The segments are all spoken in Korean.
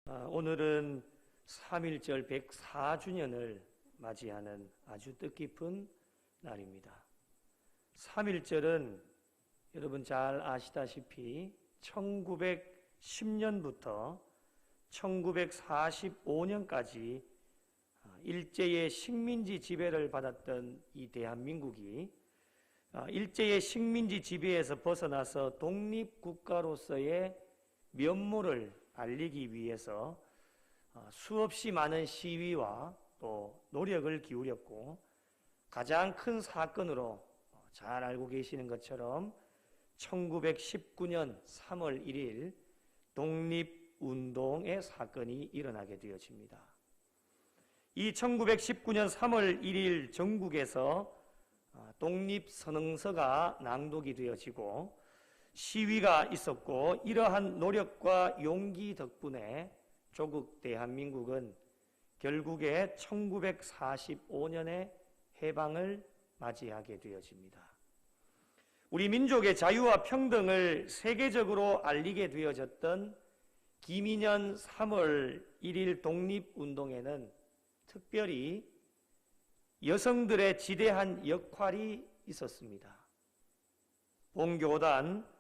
오늘은 3.1절 104주년을 맞이하는 아주 뜻깊은 날입니다. 3.1절은 여러분 잘 아시다시피 1910년부터 1945년까지 일제의 식민지 지배를 받았던 이 대한민국이 일제의 식민지 지배에서 벗어나서 독립국가로서의 면모를 알리기 위해서 수없이 많은 시위와 또 노력을 기울였고, 가장 큰 사건으로 잘 알고 계시는 것처럼 1919년 3월 1일 독립운동의 사건이 일어나게 되어집니다. 이 1919년 3월 1일 전국에서 독립선언서가 낭독이 되어지고 시위가 있었고, 이러한 노력과 용기 덕분에 조국 대한민국은 결국에 1945년에 해방을 맞이하게 되어집니다. 우리 민족의 자유와 평등을 세계적으로 알리게 되어졌던 김인현 3월 1일 독립운동에는 특별히 여성들의 지대한 역할이 있었습니다. 본교단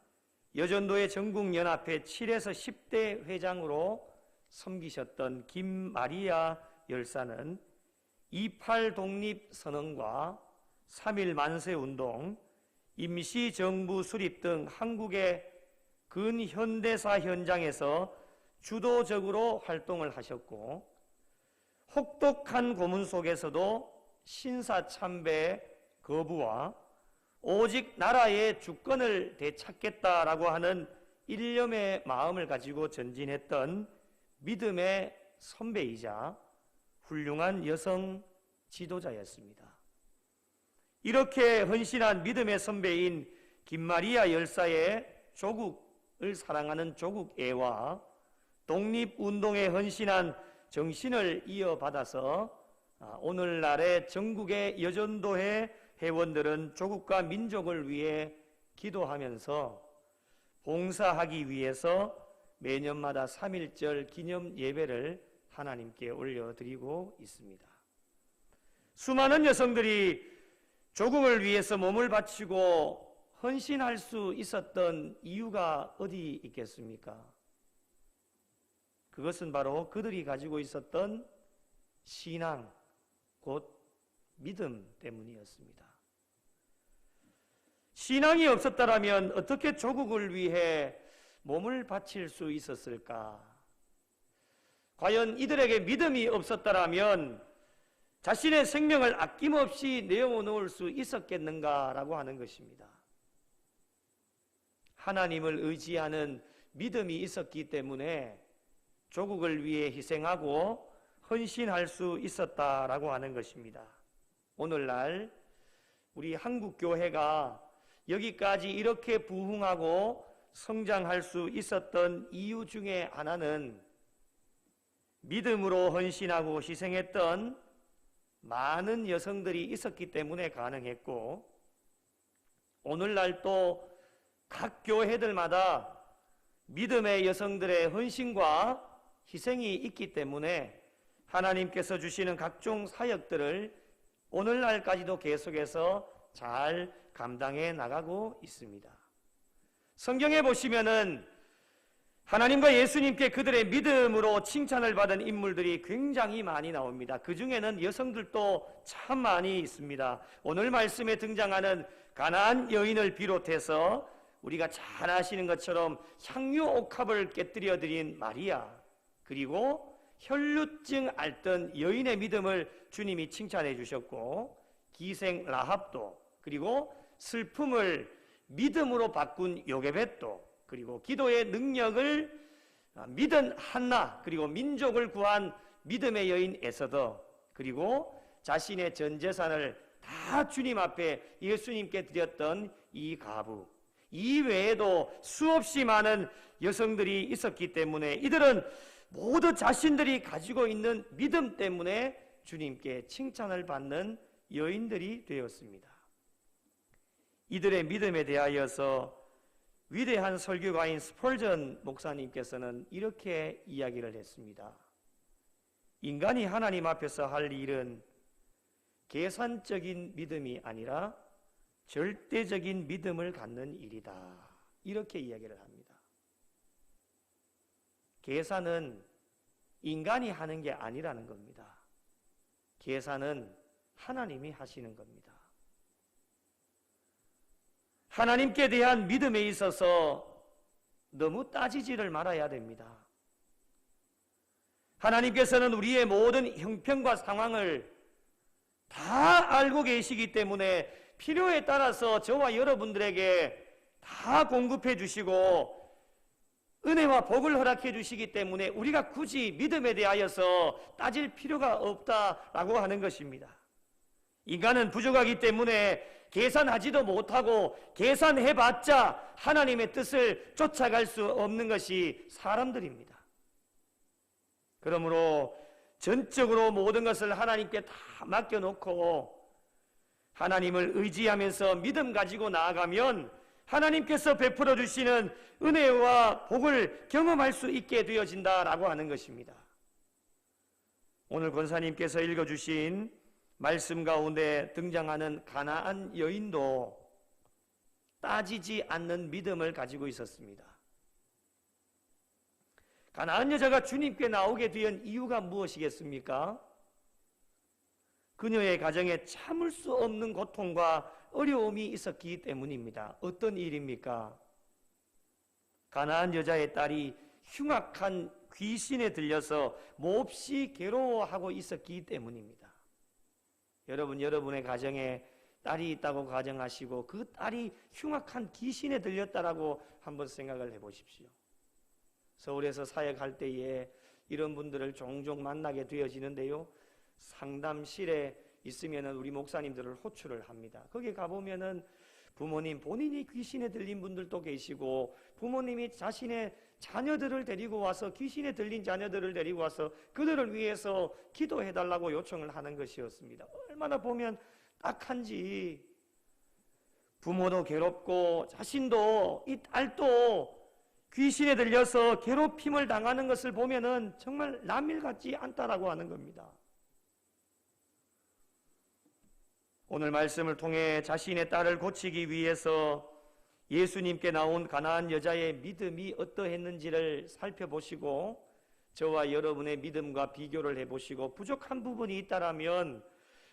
여전도의 전국연합회 7에서 10대 회장으로 섬기셨던 김마리아 열사는 28 독립선언과 3.1 만세운동, 임시정부 수립 등 한국의 근현대사 현장에서 주도적으로 활동을 하셨고, 혹독한 고문 속에서도 신사참배 거부와 오직 나라의 주권을 되찾겠다라고 하는 일념의 마음을 가지고 전진했던 믿음의 선배이자 훌륭한 여성 지도자였습니다. 이렇게 헌신한 믿음의 선배인 김마리아 열사의 조국을 사랑하는 조국애와 독립운동에 헌신한 정신을 이어받아서 오늘날의 전국의 여전도회 회원들은 조국과 민족을 위해 기도하면서 봉사하기 위해서 매년마다 3.1절 기념 예배를 하나님께 올려드리고 있습니다. 수많은 여성들이 조국을 위해서 몸을 바치고 헌신할 수 있었던 이유가 어디 있겠습니까? 그것은 바로 그들이 가지고 있었던 신앙, 곧 믿음 때문이었습니다. 신앙이 없었다면 어떻게 조국을 위해 몸을 바칠 수 있었을까? 과연 이들에게 믿음이 없었다면 자신의 생명을 아낌없이 내어놓을 수 있었겠는가라고 하는 것입니다. 하나님을 의지하는 믿음이 있었기 때문에 조국을 위해 희생하고 헌신할 수 있었다라고 하는 것입니다. 오늘날 우리 한국교회가 여기까지 이렇게 부흥하고 성장할 수 있었던 이유 중에 하나는 믿음으로 헌신하고 희생했던 많은 여성들이 있었기 때문에 가능했고, 오늘날 또 각 교회들마다 믿음의 여성들의 헌신과 희생이 있기 때문에 하나님께서 주시는 각종 사역들을 오늘날까지도 계속해서 잘 감당해 나가고 있습니다. 성경에 보시면은 하나님과 예수님께 그들의 믿음으로 칭찬을 받은 인물들이 굉장히 많이 나옵니다. 그 중에는 여성들도 참 많이 있습니다. 오늘 말씀에 등장하는 가나안 여인을 비롯해서 우리가 잘 아시는 것처럼 향유 옥합을 깨뜨려 드린 마리아, 그리고 혈루증 앓던 여인의 믿음을 주님이 칭찬해 주셨고, 기생 라합도, 그리고 슬픔을 믿음으로 바꾼 요게벳도, 그리고 기도의 능력을 믿은 한나, 그리고 민족을 구한 믿음의 여인 에서더, 그리고 자신의 전 재산을 다 주님 앞에 예수님께 드렸던 이 가부, 이 외에도 수없이 많은 여성들이 있었기 때문에 이들은 모두 자신들이 가지고 있는 믿음 때문에 주님께 칭찬을 받는 여인들이 되었습니다. 이들의 믿음에 대하여서 위대한 설교가인 스펄전 목사님께서는 이렇게 이야기를 했습니다. 인간이 하나님 앞에서 할 일은 계산적인 믿음이 아니라 절대적인 믿음을 갖는 일이다. 이렇게 이야기를 합니다. 계산은 인간이 하는 게 아니라는 겁니다. 계산은 하나님이 하시는 겁니다. 하나님께 대한 믿음에 있어서 너무 따지지를 말아야 됩니다. 하나님께서는 우리의 모든 형편과 상황을 다 알고 계시기 때문에 필요에 따라서 저와 여러분들에게 다 공급해 주시고 은혜와 복을 허락해 주시기 때문에 우리가 굳이 믿음에 대하여서 따질 필요가 없다라고 하는 것입니다. 인간은 부족하기 때문에 계산하지도 못하고 계산해봤자 하나님의 뜻을 쫓아갈 수 없는 것이 사람들입니다. 그러므로 전적으로 모든 것을 하나님께 다 맡겨놓고 하나님을 의지하면서 믿음 가지고 나아가면 하나님께서 베풀어 주시는 은혜와 복을 경험할 수 있게 되어진다라고 하는 것입니다. 오늘 권사님께서 읽어주신 말씀 가운데 등장하는 가나안 여인도 따지지 않는 믿음을 가지고 있었습니다. 가나안 여자가 주님께 나오게 된 이유가 무엇이겠습니까? 그녀의 가정에 참을 수 없는 고통과 어려움이 있었기 때문입니다. 어떤 일입니까? 가나안 여자의 딸이 흉악한 귀신에 들려서 몹시 괴로워하고 있었기 때문입니다. 여러분의 가정에 딸이 있다고 가정하시고 그 딸이 흉악한 귀신에 들렸다라고 한번 생각을 해보십시오. 서울에서 사역할 때에 이런 분들을 종종 만나게 되어지는데요. 상담실에 있으면 우리 목사님들을 호출을 합니다. 거기 가보면은 부모님 본인이 귀신에 들린 분들도 계시고 부모님이 자신의 자녀들을 데리고 와서 귀신에 들린 자녀들을 데리고 와서 그들을 위해서 기도해달라고 요청을 하는 것이었습니다. 얼마나 보면 딱한지. 부모도 괴롭고 자신도 이 딸도 귀신에 들려서 괴롭힘을 당하는 것을 보면은 정말 남일 같지 않다라고 하는 겁니다. 오늘 말씀을 통해 자신의 딸을 고치기 위해서 예수님께 나온 가나안 여자의 믿음이 어떠했는지를 살펴보시고 저와 여러분의 믿음과 비교를 해보시고 부족한 부분이 있다라면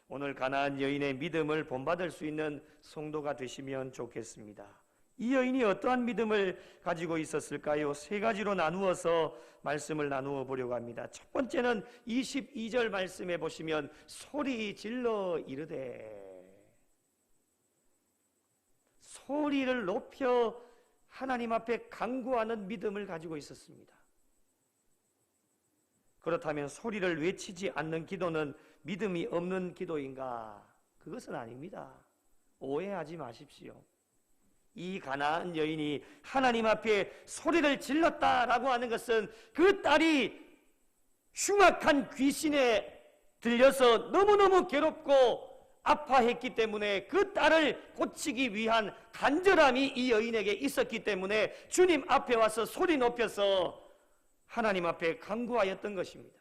오늘 가나안 여인의 믿음을 본받을 수 있는 성도가 되시면 좋겠습니다. 이 여인이 어떠한 믿음을 가지고 있었을까요? 세 가지로 나누어서 말씀을 나누어 보려고 합니다. 첫 번째는 22절 말씀에 보시면 소리 질러 이르되, 소리를 높여 하나님 앞에 간구하는 믿음을 가지고 있었습니다. 그렇다면 소리를 외치지 않는 기도는 믿음이 없는 기도인가? 그것은 아닙니다. 오해하지 마십시오. 이 가나안 여인이 하나님 앞에 소리를 질렀다라고 하는 것은 그 딸이 흉악한 귀신에 들려서 너무너무 괴롭고 아파했기 때문에 그 딸을 고치기 위한 간절함이 이 여인에게 있었기 때문에 주님 앞에 와서 소리 높여서 하나님 앞에 간구하였던 것입니다.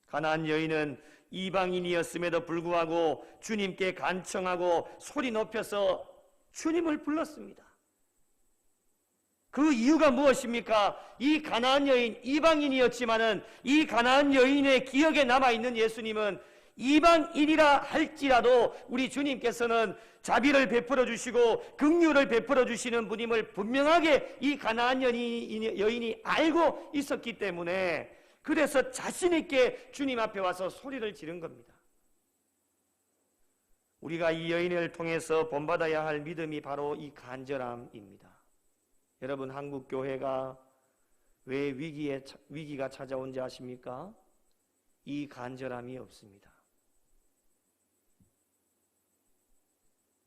가나안 여인은 이방인이었음에도 불구하고 주님께 간청하고 소리 높여서 주님을 불렀습니다. 그 이유가 무엇입니까? 이 가나안 여인 이방인이었지만은 이 가나안 여인의 기억에 남아있는 예수님은 이방인이라 할지라도 우리 주님께서는 자비를 베풀어 주시고 긍휼을 베풀어 주시는 분임을 분명하게 이 가나안 여인이 알고 있었기 때문에 그래서 자신 있게 주님 앞에 와서 소리를 지른 겁니다. 우리가 이 여인을 통해서 본받아야 할 믿음이 바로 이 간절함입니다. 여러분, 한국 교회가 왜 위기가 찾아온지 아십니까? 이 간절함이 없습니다.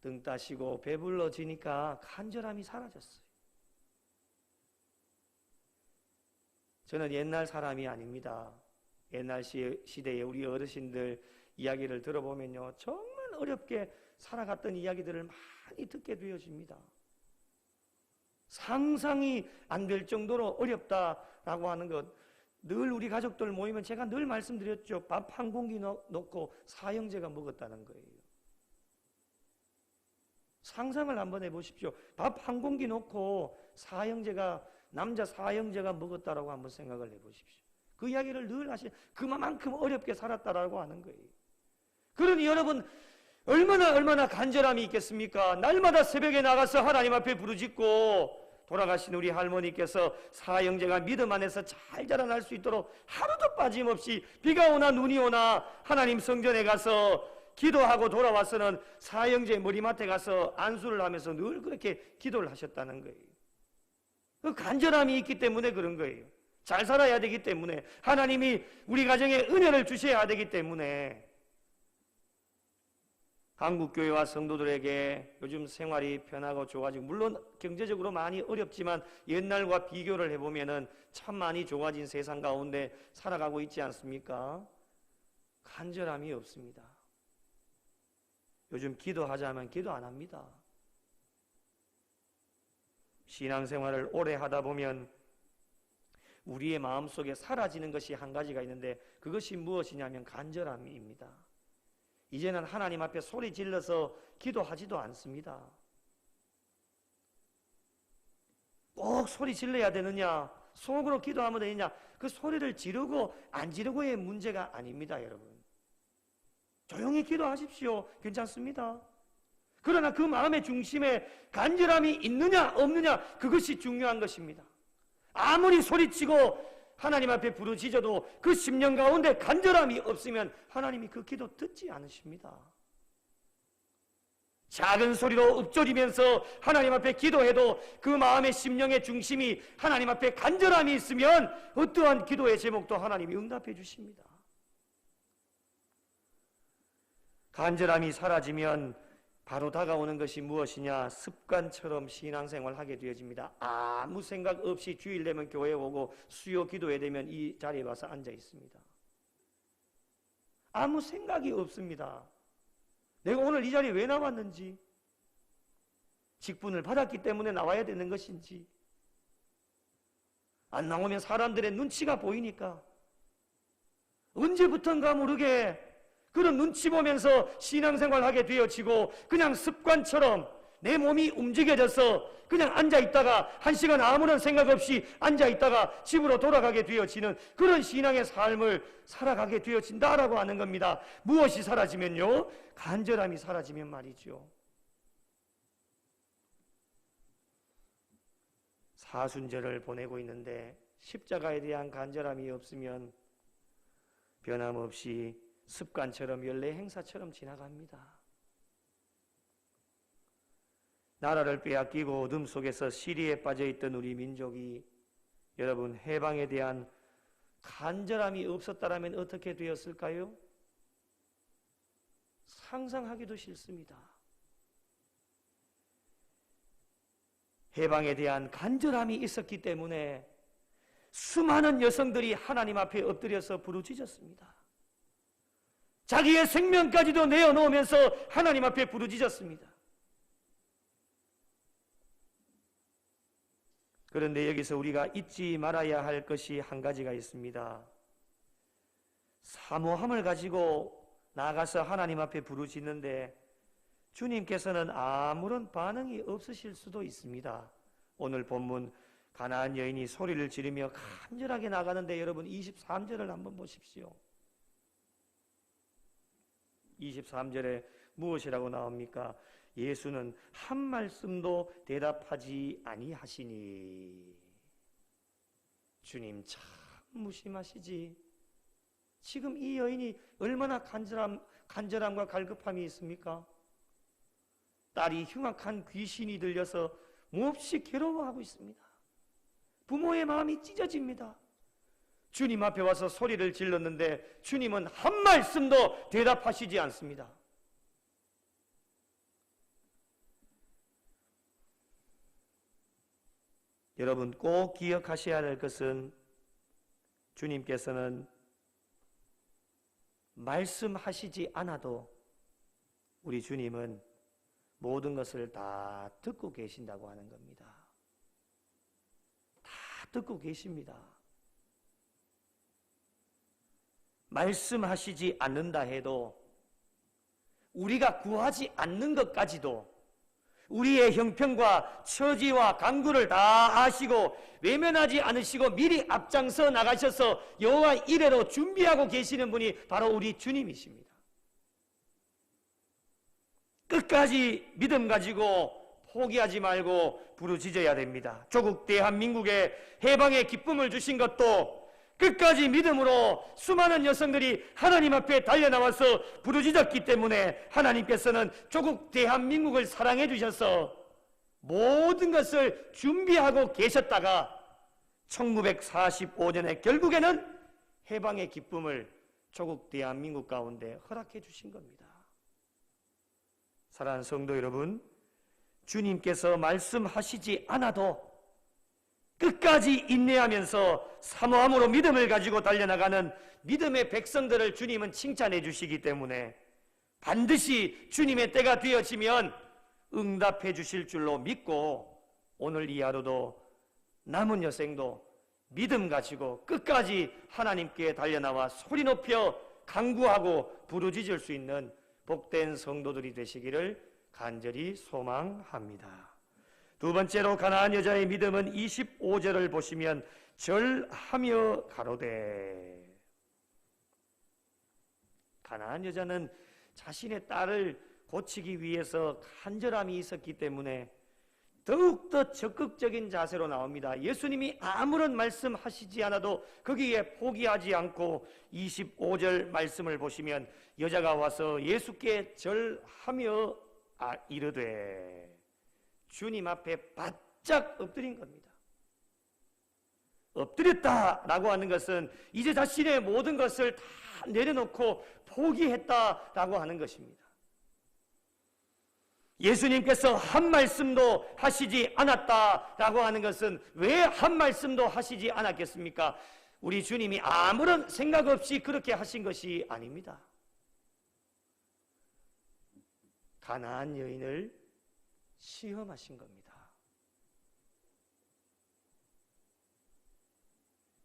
등 따시고 배불러지니까 간절함이 사라졌어요. 저는 옛날 사람이 아닙니다. 옛날 시대에 우리 어르신들 이야기를 들어보면요, 정말 어렵게 살아갔던 이야기들을 많이 듣게 되어집니다. 상상이 안 될 정도로 어렵다라고 하는 것, 늘 우리 가족들 모이면 제가 늘 말씀드렸죠. 밥 한 공기 놓고 사형제가 먹었다는 거예요. 상상을 한번 해보십시오. 밥 한 공기 놓고 남자 사형제가 먹었다라고 한번 생각을 해보십시오. 그 이야기를 늘 그만큼 어렵게 살았다라고 하는 거예요. 그러니 여러분, 얼마나 간절함이 있겠습니까? 날마다 새벽에 나가서 하나님 앞에 부르짖고 돌아가신 우리 할머니께서 사형제가 믿음 안에서 잘 자라날 수 있도록 하루도 빠짐없이 비가 오나 눈이 오나 하나님 성전에 가서 기도하고 돌아와서는 사형제 머리맡에 가서 안수를 하면서 늘 그렇게 기도를 하셨다는 거예요. 그 간절함이 있기 때문에 그런 거예요. 잘 살아야 되기 때문에, 하나님이 우리 가정에 은혜를 주셔야 되기 때문에. 한국교회와 성도들에게 요즘 생활이 편하고 좋아지고, 물론 경제적으로 많이 어렵지만 옛날과 비교를 해보면 참 많이 좋아진 세상 가운데 살아가고 있지 않습니까? 간절함이 없습니다. 요즘 기도하자면 기도 안 합니다. 신앙생활을 오래 하다 보면 우리의 마음속에 사라지는 것이 한 가지가 있는데, 그것이 무엇이냐면 간절함입니다. 이제는 하나님 앞에 소리 질러서 기도하지도 않습니다. 꼭 소리 질러야 되느냐, 속으로 기도하면 되느냐, 그 소리를 지르고 안 지르고의 문제가 아닙니다. 여러분, 조용히 기도하십시오. 괜찮습니다. 그러나 그 마음의 중심에 간절함이 있느냐 없느냐, 그것이 중요한 것입니다. 아무리 소리치고 하나님 앞에 부르짖어도 그 심령 가운데 간절함이 없으면 하나님이 그 기도 듣지 않으십니다. 작은 소리로 읊조리면서 하나님 앞에 기도해도 그 마음의 심령의 중심이 하나님 앞에 간절함이 있으면 어떠한 기도의 제목도 하나님이 응답해 주십니다. 간절함이 사라지면 바로 다가오는 것이 무엇이냐? 습관처럼 신앙생활을 하게 되어집니다. 아무 생각 없이 주일 되면 교회에 오고 수요 기도회 되면 이 자리에 와서 앉아 있습니다. 아무 생각이 없습니다. 내가 오늘 이 자리에 왜 나왔는지, 직분을 받았기 때문에 나와야 되는 것인지, 안 나오면 사람들의 눈치가 보이니까 언제부턴가 모르게 그런 눈치 보면서 신앙생활하게 되어지고, 그냥 습관처럼 내 몸이 움직여져서 그냥 앉아있다가 1시간 아무런 생각 없이 앉아있다가 집으로 돌아가게 되어지는 그런 신앙의 삶을 살아가게 되어진다라고 하는 겁니다. 무엇이 사라지면요? 간절함이 사라지면 말이죠. 사순절을 보내고 있는데 십자가에 대한 간절함이 없으면 변함없이 습관처럼 연례 행사처럼 지나갑니다. 나라를 빼앗기고 어둠 속에서 시리에 빠져있던 우리 민족이, 여러분, 해방에 대한 간절함이 없었다라면 어떻게 되었을까요? 상상하기도 싫습니다. 해방에 대한 간절함이 있었기 때문에 수많은 여성들이 하나님 앞에 엎드려서 부르짖었습니다. 자기의 생명까지도 내어놓으면서 하나님 앞에 부르짖었습니다. 그런데 여기서 우리가 잊지 말아야 할 것이 한 가지가 있습니다. 사모함을 가지고 나가서 하나님 앞에 부르짖는데 주님께서는 아무런 반응이 없으실 수도 있습니다. 오늘 본문 가나안 여인이 소리를 지르며 간절하게 나가는데, 여러분 23절을 한번 보십시오. 23절에 무엇이라고 나옵니까? 예수는 한 말씀도 대답하지 아니하시니. 주님 참 무심하시지. 지금 이 여인이 얼마나 간절함과 갈급함이 있습니까? 딸이 흉악한 귀신이 들려서 몹시 괴로워하고 있습니다. 부모의 마음이 찢어집니다. 주님 앞에 와서 소리를 질렀는데 주님은 한 말씀도 대답하시지 않습니다. 여러분 꼭 기억하셔야 할 것은, 주님께서는 말씀하시지 않아도 우리 주님은 모든 것을 다 듣고 계신다고 하는 겁니다. 듣고 계십니다. 말씀하시지 않는다 해도 우리가 구하지 않는 것까지도 우리의 형편과 처지와 간구를 다 아시고 외면하지 않으시고 미리 앞장서 나가셔서 여호와 이레로 준비하고 계시는 분이 바로 우리 주님이십니다. 끝까지 믿음 가지고 포기하지 말고 부르짖어야 됩니다. 조국 대한민국에 해방의 기쁨을 주신 것도 끝까지 믿음으로 수많은 여성들이 하나님 앞에 달려나와서 부르짖었기 때문에 하나님께서는 조국 대한민국을 사랑해 주셔서 모든 것을 준비하고 계셨다가 1945년에 결국에는 해방의 기쁨을 조국 대한민국 가운데 허락해 주신 겁니다. 사랑하는 성도 여러분, 주님께서 말씀하시지 않아도 끝까지 인내하면서 사모함으로 믿음을 가지고 달려나가는 믿음의 백성들을 주님은 칭찬해 주시기 때문에 반드시 주님의 때가 되어지면 응답해 주실 줄로 믿고 오늘 이 하루도 남은 여생도 믿음 가지고 끝까지 하나님께 달려나와 소리 높여 간구하고 부르짖을 수 있는 복된 성도들이 되시기를 간절히 소망합니다. 두 번째로 가나안 여자의 믿음은 25절을 보시면 절하며 가로되. 가나안 여자는 자신의 딸을 고치기 위해서 간절함이 있었기 때문에 더욱더 적극적인 자세로 나옵니다. 예수님이 아무런 말씀하시지 않아도 거기에 포기하지 않고 25절 말씀을 보시면 여자가 와서 예수께 절하며 이르되, 주님 앞에 바짝 엎드린 겁니다. 엎드렸다라고 하는 것은 이제 자신의 모든 것을 다 내려놓고 포기했다라고 하는 것입니다. 예수님께서 한 말씀도 하시지 않았다라고 하는 것은 왜 한 말씀도 하시지 않았겠습니까? 우리 주님이 아무런 생각 없이 그렇게 하신 것이 아닙니다. 가나안 여인을 시험하신 겁니다.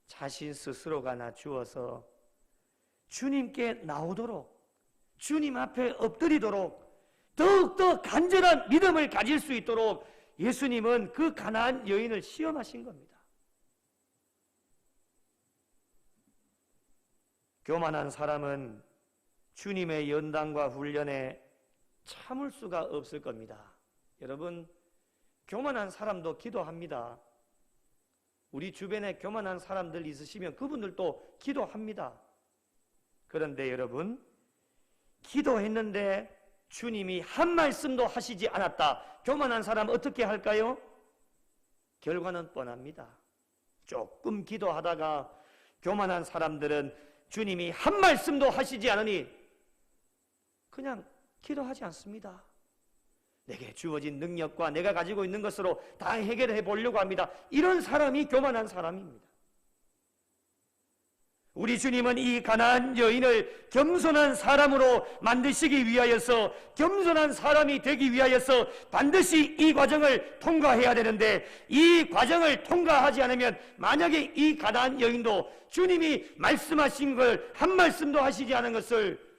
자신 스스로가 낮추어서 주님께 나오도록, 주님 앞에 엎드리도록, 더욱더 간절한 믿음을 가질 수 있도록 예수님은 그 가나안 여인을 시험하신 겁니다. 교만한 사람은 주님의 연단과 훈련에 참을 수가 없을 겁니다. 여러분, 교만한 사람도 기도합니다. 우리 주변에 교만한 사람들 있으시면 그분들도 기도합니다. 그런데 여러분, 기도했는데 주님이 한 말씀도 하시지 않았다. 교만한 사람 어떻게 할까요? 결과는 뻔합니다. 조금 기도하다가 교만한 사람들은 주님이 한 말씀도 하시지 않으니 그냥 기도하지 않습니다. 내게 주어진 능력과 내가 가지고 있는 것으로 다 해결해 보려고 합니다. 이런 사람이 교만한 사람입니다. 우리 주님은 이 가나안 여인을 겸손한 사람으로 만드시기 위하여서, 겸손한 사람이 되기 위하여서 반드시 이 과정을 통과해야 되는데, 이 과정을 통과하지 않으면 만약에 이 가나안 여인도 주님이 말씀하신 걸 한 말씀도 하시지 않은 것을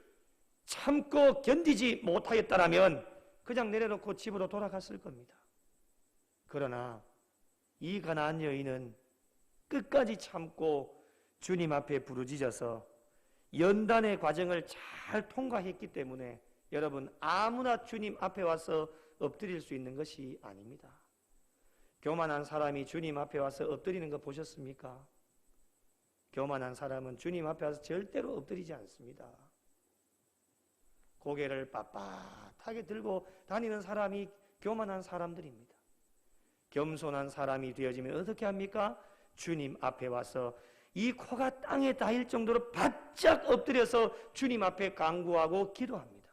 참고 견디지 못하였다라면 그냥 내려놓고 집으로 돌아갔을 겁니다. 그러나 이 가나안 여인은 끝까지 참고 주님 앞에 부르짖어서 연단의 과정을 잘 통과했기 때문에 여러분, 아무나 주님 앞에 와서 엎드릴 수 있는 것이 아닙니다. 교만한 사람이 주님 앞에 와서 엎드리는 거 보셨습니까? 교만한 사람은 주님 앞에 와서 절대로 엎드리지 않습니다. 고개를 빳빳하게 들고 다니는 사람이 교만한 사람들입니다. 겸손한 사람이 되어지면 어떻게 합니까? 주님 앞에 와서 이 코가 땅에 닿을 정도로 바짝 엎드려서 주님 앞에 간구하고 기도합니다.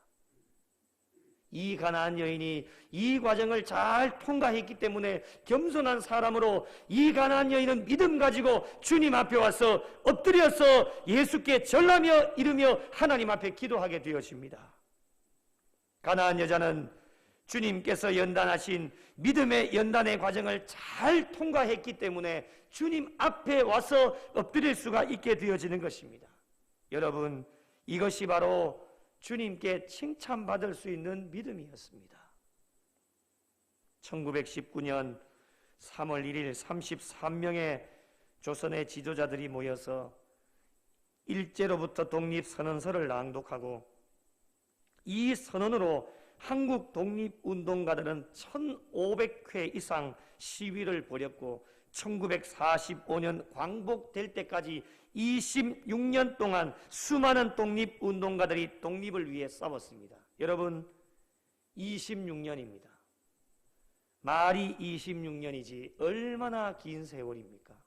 이 가나안 여인이 이 과정을 잘 통과했기 때문에 겸손한 사람으로 이 가나안 여인은 믿음 가지고 주님 앞에 와서 엎드려서 예수께 절하며 이르며 하나님 앞에 기도하게 되어집니다. 가나안 여자는 주님께서 연단하신 믿음의 연단의 과정을 잘 통과했기 때문에 주님 앞에 와서 엎드릴 수가 있게 되어지는 것입니다. 여러분, 이것이 바로 주님께 칭찬받을 수 있는 믿음이었습니다. 1919년 3월 1일 33명의 조선의 지도자들이 모여서 일제로부터 독립선언서를 낭독하고 이 선언으로 한국 독립운동가들은 1500회 이상 시위를 벌였고 1945년 광복될 때까지 26년 동안 수많은 독립운동가들이 독립을 위해 싸웠습니다. 여러분, 26년입니다. 말이 26년이지 얼마나 긴 세월입니까?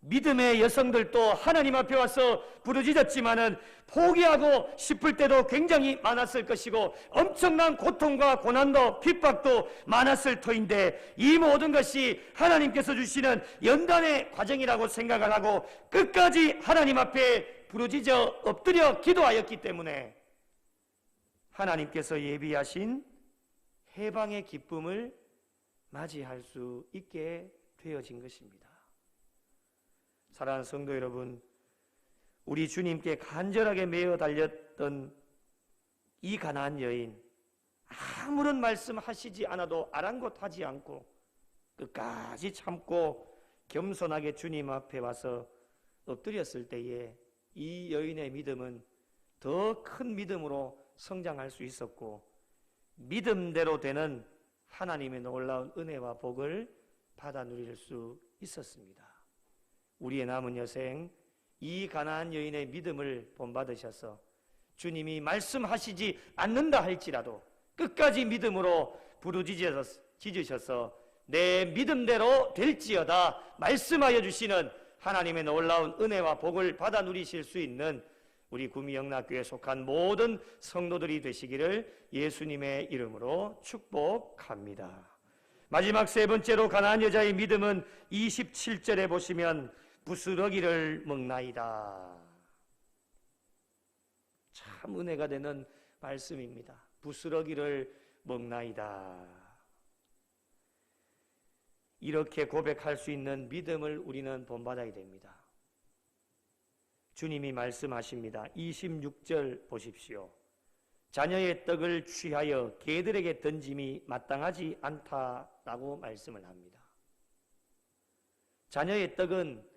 믿음의 여성들도 하나님 앞에 와서 부르짖었지만은 포기하고 싶을 때도 굉장히 많았을 것이고 엄청난 고통과 고난도 핍박도 많았을 터인데 이 모든 것이 하나님께서 주시는 연단의 과정이라고 생각을 하고 끝까지 하나님 앞에 부르짖어 엎드려 기도하였기 때문에 하나님께서 예비하신 해방의 기쁨을 맞이할 수 있게 되어진 것입니다. 사랑하는 성도 여러분, 우리 주님께 간절하게 매어 달렸던 이 가나안 여인, 아무런 말씀하시지 않아도 아랑곳하지 않고 끝까지 참고 겸손하게 주님 앞에 와서 엎드렸을 때에 이 여인의 믿음은 더 큰 믿음으로 성장할 수 있었고 믿음대로 되는 하나님의 놀라운 은혜와 복을 받아 누릴 수 있었습니다. 우리의 남은 여생 이 가나안 여인의 믿음을 본받으셔서 주님이 말씀하시지 않는다 할지라도 끝까지 믿음으로 부르짖으셔서 내 믿음대로 될지어다 말씀하여 주시는 하나님의 놀라운 은혜와 복을 받아 누리실 수 있는 우리 구미영락교회에 속한 모든 성도들이 되시기를 예수님의 이름으로 축복합니다. 마지막 세 번째로 가나안 여자의 믿음은 27절에 보시면 부스러기를 먹나이다. 참 은혜가 되는 말씀입니다. 부스러기를 먹나이다. 이렇게 고백할 수 있는 믿음을 우리는 본받아야 됩니다. 주님이 말씀하십니다. 26절 보십시오. 자녀의 떡을 취하여 개들에게 던짐이 마땅하지 않다라고 말씀을 합니다. 자녀의 떡은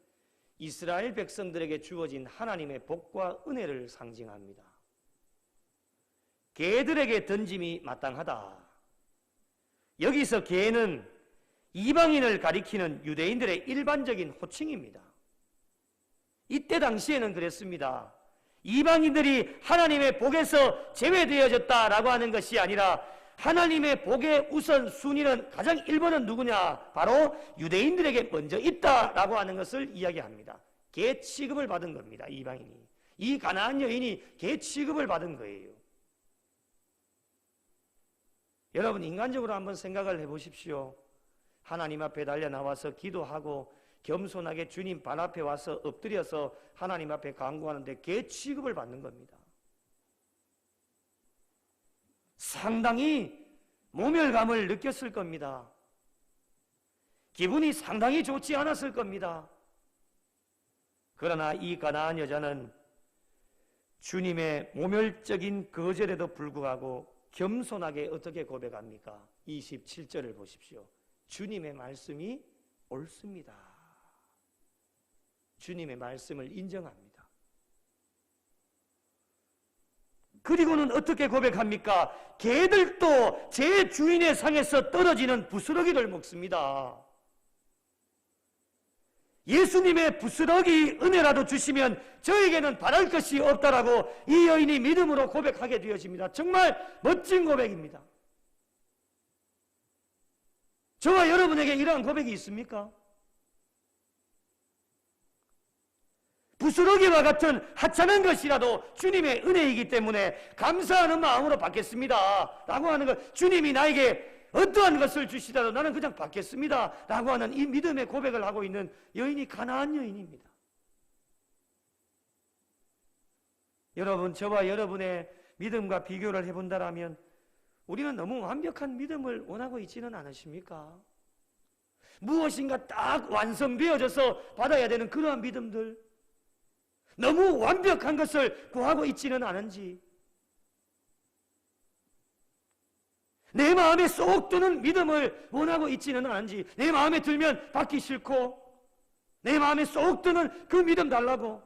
이스라엘 백성들에게 주어진 하나님의 복과 은혜를 상징합니다. 개들에게 던짐이 마땅하다. 여기서 개는 이방인을 가리키는 유대인들의 일반적인 호칭입니다. 이때 당시에는 그랬습니다. 이방인들이 하나님의 복에서 제외되어졌다라고 하는 것이 아니라 하나님의 복의 우선순위는 가장 1번은 누구냐? 바로 유대인들에게 먼저 있다라고 하는 것을 이야기합니다. 개 취급을 받은 겁니다. 이방인이. 이 가나안 여인이 개 취급을 받은 거예요. 여러분, 인간적으로 한번 생각을 해보십시오. 하나님 앞에 달려 나와서 기도하고 겸손하게 주님 발 앞에 와서 엎드려서 하나님 앞에 간구하는데 개 취급을 받는 겁니다. 상당히 모멸감을 느꼈을 겁니다. 기분이 상당히 좋지 않았을 겁니다. 그러나 이 가나안 여자는 주님의 모멸적인 거절에도 불구하고 겸손하게 어떻게 고백합니까? 27절을 보십시오. 주님의 말씀이 옳습니다. 주님의 말씀을 인정합니다. 그리고는 어떻게 고백합니까? 개들도 제 주인의 상에서 떨어지는 부스러기를 먹습니다. 예수님의 부스러기 은혜라도 주시면 저에게는 바랄 것이 없다라고 이 여인이 믿음으로 고백하게 되어집니다. 정말 멋진 고백입니다. 저와 여러분에게 이러한 고백이 있습니까? 부스러기와 같은 하찮은 것이라도 주님의 은혜이기 때문에 감사하는 마음으로 받겠습니다 라고 하는 것, 주님이 나에게 어떠한 것을 주시더라도 나는 그냥 받겠습니다 라고 하는 이 믿음의 고백을 하고 있는 여인이 가나안 여인입니다. 여러분, 저와 여러분의 믿음과 비교를 해본다면 우리는 너무 완벽한 믿음을 원하고 있지는 않으십니까? 무엇인가 딱 완성되어져서 받아야 되는 그러한 믿음들, 너무 완벽한 것을 구하고 있지는 않은지, 내 마음에 쏙 드는 믿음을 원하고 있지는 않은지, 내 마음에 들면 받기 싫고 내 마음에 쏙 드는 그 믿음 달라고,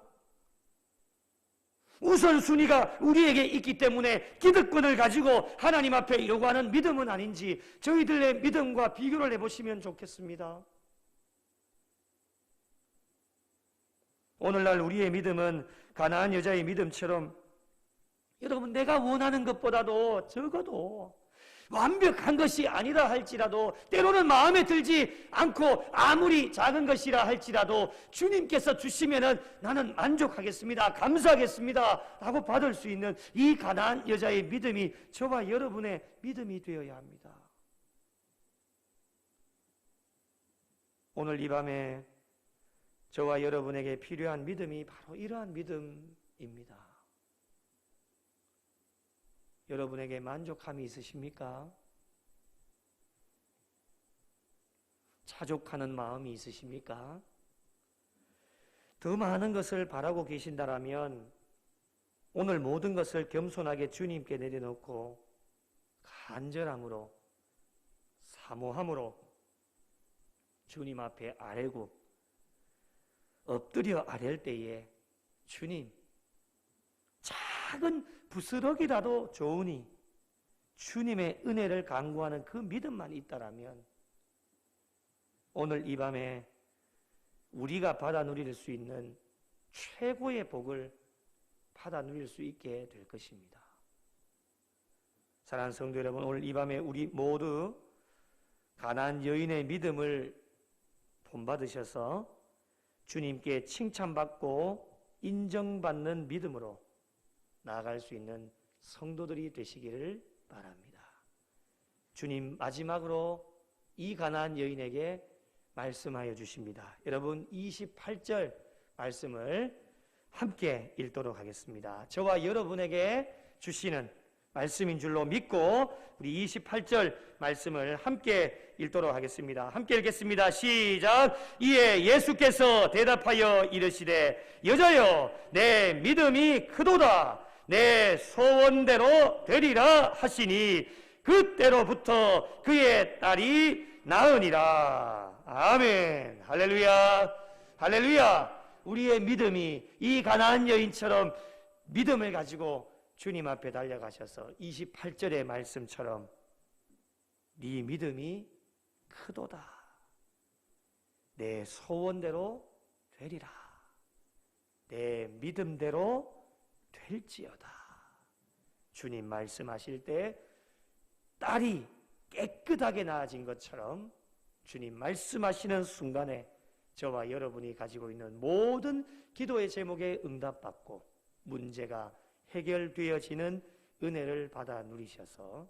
우선순위가 우리에게 있기 때문에 기득권을 가지고 하나님 앞에 요구하는 믿음은 아닌지 저희들의 믿음과 비교를 해보시면 좋겠습니다. 오늘날 우리의 믿음은 가나안 여자의 믿음처럼, 여러분, 내가 원하는 것보다도 적어도 완벽한 것이 아니라 할지라도, 때로는 마음에 들지 않고 아무리 작은 것이라 할지라도 주님께서 주시면은 나는 만족하겠습니다, 감사하겠습니다 라고 받을 수 있는 이 가나안 여자의 믿음이 저와 여러분의 믿음이 되어야 합니다. 오늘 이 밤에 저와 여러분에게 필요한 믿음이 바로 이러한 믿음입니다. 여러분에게 만족함이 있으십니까? 자족하는 마음이 있으십니까? 더 많은 것을 바라고 계신다라면 오늘 모든 것을 겸손하게 주님께 내려놓고 간절함으로, 사모함으로 주님 앞에 아뢰고 엎드려 아랠 때에, 주님, 작은 부스러기라도 좋으니 주님의 은혜를 간구하는 그 믿음만 있다라면 오늘 이 밤에 우리가 받아 누릴 수 있는 최고의 복을 받아 누릴 수 있게 될 것입니다. 사랑하는 성도 여러분, 오늘 이 밤에 우리 모두 가나안 여인의 믿음을 본받으셔서 주님께 칭찬받고 인정받는 믿음으로 나아갈 수 있는 성도들이 되시기를 바랍니다. 주님, 마지막으로 이 가나안 여인에게 말씀하여 주십니다. 여러분, 28절 말씀을 함께 읽도록 하겠습니다. 저와 여러분에게 주시는 말씀인 줄로 믿고 우리 28절 말씀을 함께 읽도록 하겠습니다. 함께 읽겠습니다. 시작. 이에 예수께서 대답하여 이르시되, 여자여, 내 믿음이 크도다. 내 소원대로 되리라 하시니 그때로부터 그의 딸이 나으니라. 아멘. 할렐루야. 할렐루야. 우리의 믿음이 이 가나안 여인처럼 믿음을 가지고 주님 앞에 달려가셔서 28절의 말씀처럼 네 믿음이 크도다. 내 소원대로 되리라. 내 믿음대로 될지어다. 주님 말씀하실 때 딸이 깨끗하게 나아진 것처럼 주님 말씀하시는 순간에 저와 여러분이 가지고 있는 모든 기도의 제목에 응답받고 문제가 해결되어지는 은혜를 받아 누리셔서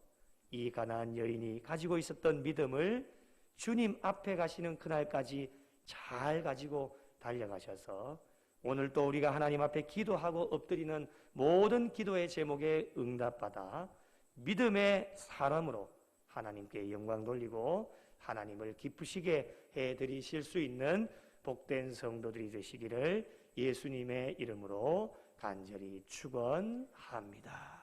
이 가나안 여인이 가지고 있었던 믿음을 주님 앞에 가시는 그날까지 잘 가지고 달려가셔서 오늘 또 우리가 하나님 앞에 기도하고 엎드리는 모든 기도의 제목에 응답받아 믿음의 사람으로 하나님께 영광 돌리고 하나님을 기쁘시게 해드리실 수 있는 복된 성도들이 되시기를 예수님의 이름으로 간절히 축원합니다.